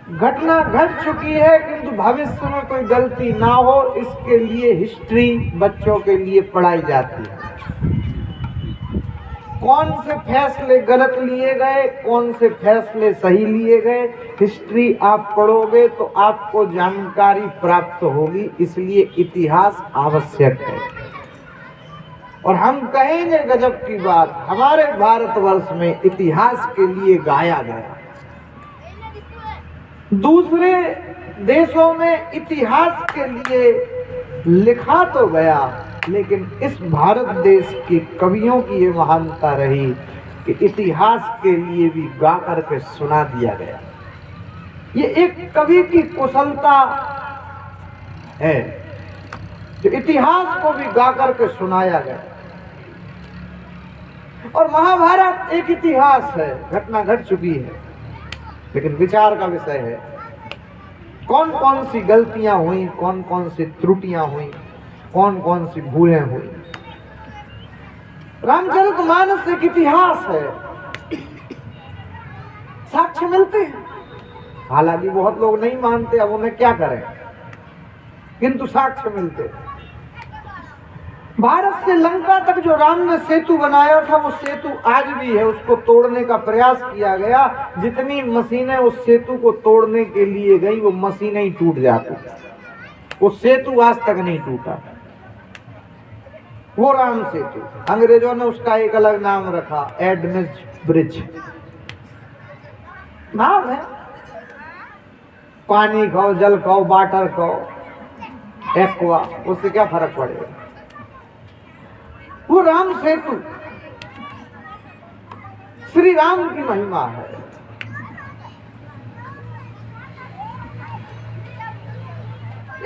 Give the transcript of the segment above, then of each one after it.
घटना घट चुकी है, किंतु भविष्य में कोई गलती ना हो इसके लिए हिस्ट्री बच्चों के लिए पढ़ाई जाती है। कौन से फैसले गलत लिए गए, कौन से फैसले सही लिए गए, हिस्ट्री आप पढ़ोगे तो आपको जानकारी प्राप्त होगी। इसलिए इतिहास आवश्यक है। और हम कहेंगे गजब की बात, हमारे भारतवर्ष में इतिहास के लिए गाया गया। दूसरे देशों में इतिहास के लिए लिखा तो गया, लेकिन इस भारत देश के कवियों की ये महानता रही कि इतिहास के लिए भी गा करके सुना दिया गया। ये एक कवि की कुशलता है कि इतिहास को भी गा करके सुनाया गया। और महाभारत एक इतिहास है, घटना घट चुकी है, लेकिन विचार का विषय है कौन कौन सी गलतियां हुई, कौन कौन सी त्रुटियां हुई, कौन कौन सी भूलें हुई। रामचरितमानस एक इतिहास है, साक्ष्य मिलते हैं। हालांकि बहुत लोग नहीं मानते, अब उन्हें क्या करें, किंतु साक्ष्य मिलते हैं। भारत से लंका तक जो राम ने सेतु बनाया था, वो सेतु आज भी है। उसको तोड़ने का प्रयास किया गया, जितनी मशीनें उस सेतु को तोड़ने के लिए गई वो मशीनें ही टूट जाती, वो सेतु आज तक नहीं टूटा। वो राम सेतु, अंग्रेजों ने उसका एक अलग नाम रखा, एडमिज ब्रिज नाम है। पानी खाओ, जल खाओ, वाटर खाओ, एक्वा, उससे क्या फर्क पड़ेगा। वो राम सेतु श्री राम की महिमा है।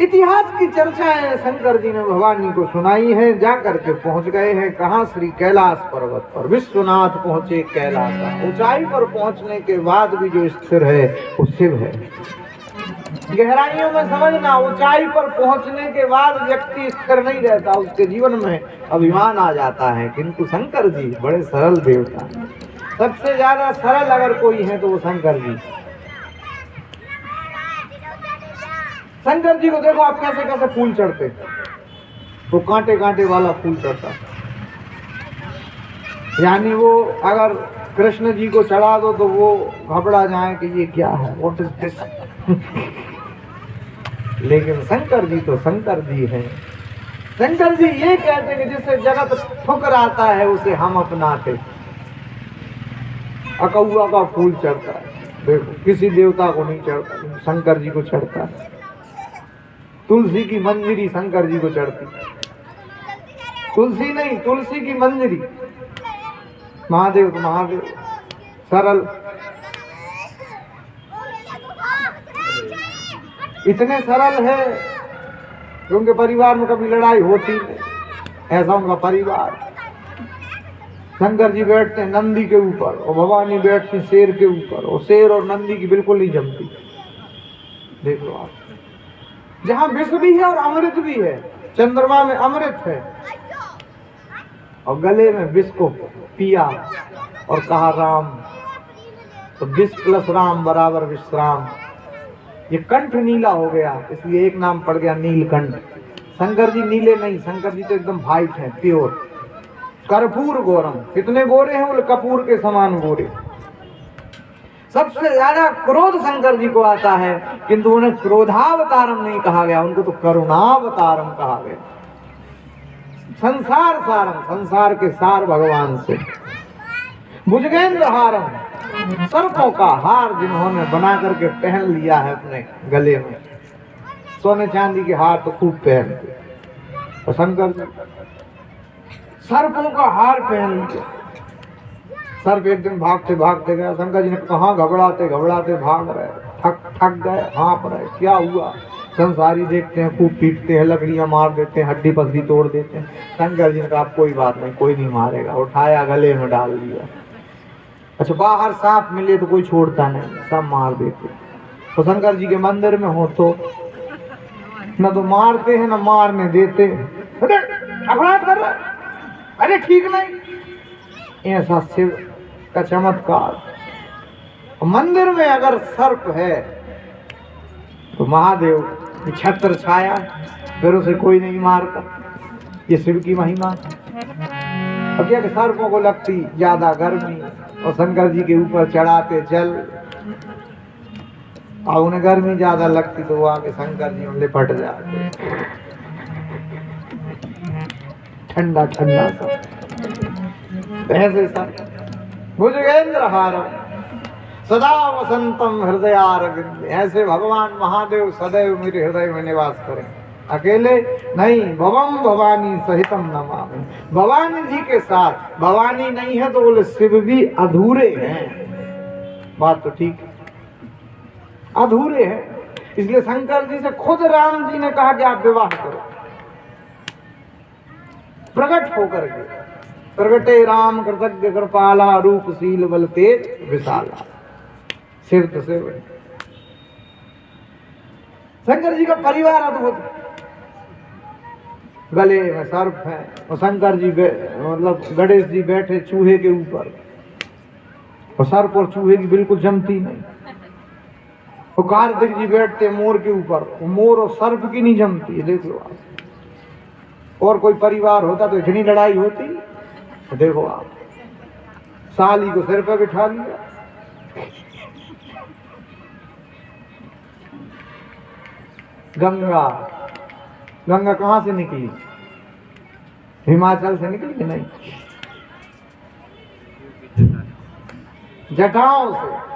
इतिहास की चर्चाएं शंकर जी ने भवानी को सुनाई है। जाकर के पहुंच गए हैं कहां, श्री कैलाश पर्वत पर। विश्वनाथ पहुंचे कैलाश, ऊंचाई पर पहुंचने के बाद भी जो स्थिर है वो शिव है। गहराइयों में समझना, ऊंचाई पर पहुंचने के बाद व्यक्ति स्थिर नहीं रहता, उसके जीवन में अभिमान आ जाता है। किंतु शंकर जी बड़े सरल देवता हैं। सबसे ज्यादा सरल अगर कोई है तो वो शंकर जी। शंकर जी को देखो आप कैसे कैसे फूल चढ़ते, वो कांटे कांटे वाला फूल चढ़ता, यानी वो अगर कृष्ण जी को चढ़ा दो तो वो घबरा जाए कि ये क्या है, व्हाट इज दिस। लेकिन शंकर जी तो शंकर जी हैं। शंकर जी ये कहते हैं कि जिससे जगत ठुकराता है उसे हम अपनाते। अकौआ का फूल चढ़ता है, देखो किसी देवता को नहीं चढ़ता, शंकर जी को चढ़ता है। तुलसी की मंजरी शंकर जी को चढ़ती, तुलसी नहीं, तुलसी की मंजरी। महादेव तो महादेव, सरल, इतने सरल है कि उनके परिवार में कभी लड़ाई होती नहीं, ऐसा उनका परिवार। शंकर जी बैठते हैं नंदी के ऊपर और भवानी बैठती शेर के ऊपर, और शेर और नंदी की बिल्कुल नहीं जमती। देख लो आप, जहां विष भी है और अमृत भी है, चंद्रमा में अमृत है और गले में विष को पिया और कहा राम, तो विष प्लस राम बराबर विश्राम। ये कंठ नीला हो गया, इसलिए एक नाम पड़ गया नीलकंठ। शंकर जी नीले नहीं, शंकर जी तो एकदम व्हाइट है, प्योर। कर्पूर गौरम, कितने गोरे हैं, वो कपूर के समान गोरे। सबसे ज्यादा क्रोध शंकर जी को आता है, किंतु उन्हें क्रोधावतारम नहीं कहा गया, उनको तो करुणावतारम कहा गया। संसार सारम, संसार के सार भगवान से। भुजगेंद्र हारम, सर्पों का हार जिन्होंने बना करके पहन लिया है अपने गले में। सोने चांदी के हार तो खूब पहनते, और शंकर जी सर्पों का हार पहन लिया। सर्प एक दिन भागते भागते गया, शंकर जी ने कहा घबराते घबराते भाग रहे, थक गए, हाँप रहे, क्या हुआ। संसारी देखते हैं खूब पीटते हैं, लकड़ियां मार देते हैं, हड्डी पसली तोड़ देते हैं। शंकर जी ने कहा कोई बात नहीं, कोई नहीं मारेगा। उठाया गले में डाल दिया। अच्छा, बाहर सांप मिले तो कोई छोड़ता नहीं, सब मार देते। तो शंकर जी के मंदिर में हो तो न तो मारते हैं न मारने देते। अरे अपराध कर रहा, अरे ठीक नहीं, ऐसा शिव का चमत्कार। मंदिर में अगर सर्प है तो महादेव की छत्र छाया, फिर उसे कोई नहीं मारता। ये शिव की महिमा। अब क्या कि सर्पों को लगती ज्यादा गर्मी और शंकर जी के ऊपर चढ़ाते जल, और उन्हें गर्मी ज्यादा लगती तो वो आके शंकर जी में लिपट जाते, ठंडा ठंडा सा। ऐसे सब भुजगेंद्र हारम सदा वसंतम हृदयारविंद, ऐसे भगवान महादेव सदैव मेरे हृदय में निवास करें। अकेले नहीं, भवम भवानी सहितम नमामि, भवानी जी के साथ। भवानी नहीं है तो बोले शिव भी अधूरे हैं। बात तो ठीक है, अधूरे हैं। इसलिए शंकर जी से खुद राम जी ने कहा कि आप विवाह करो, प्रकट होकर के। प्रगटे राम कृतज्ञ कृपाला, रूपशील बल तेज विशाला। शिव तो शिव है। शंकर जी का परिवार अद्भुत, गले में सर्प है, और शंकर जी मतलब गणेश जी बैठे चूहे के ऊपर, और सर्प और चूहे की बिल्कुल जमती नहीं। और कार्तिक जी बैठते मोर के ऊपर, मोर और सर्प की नहीं जमती है। देख लो आप, और कोई परिवार होता तो इतनी लड़ाई होती। तो देखो आप, साली को सिर पर बिठा लिया, गंगा, गंगा कहां से निकली? हिमाचल से निकली कि नहीं? जटाओं से।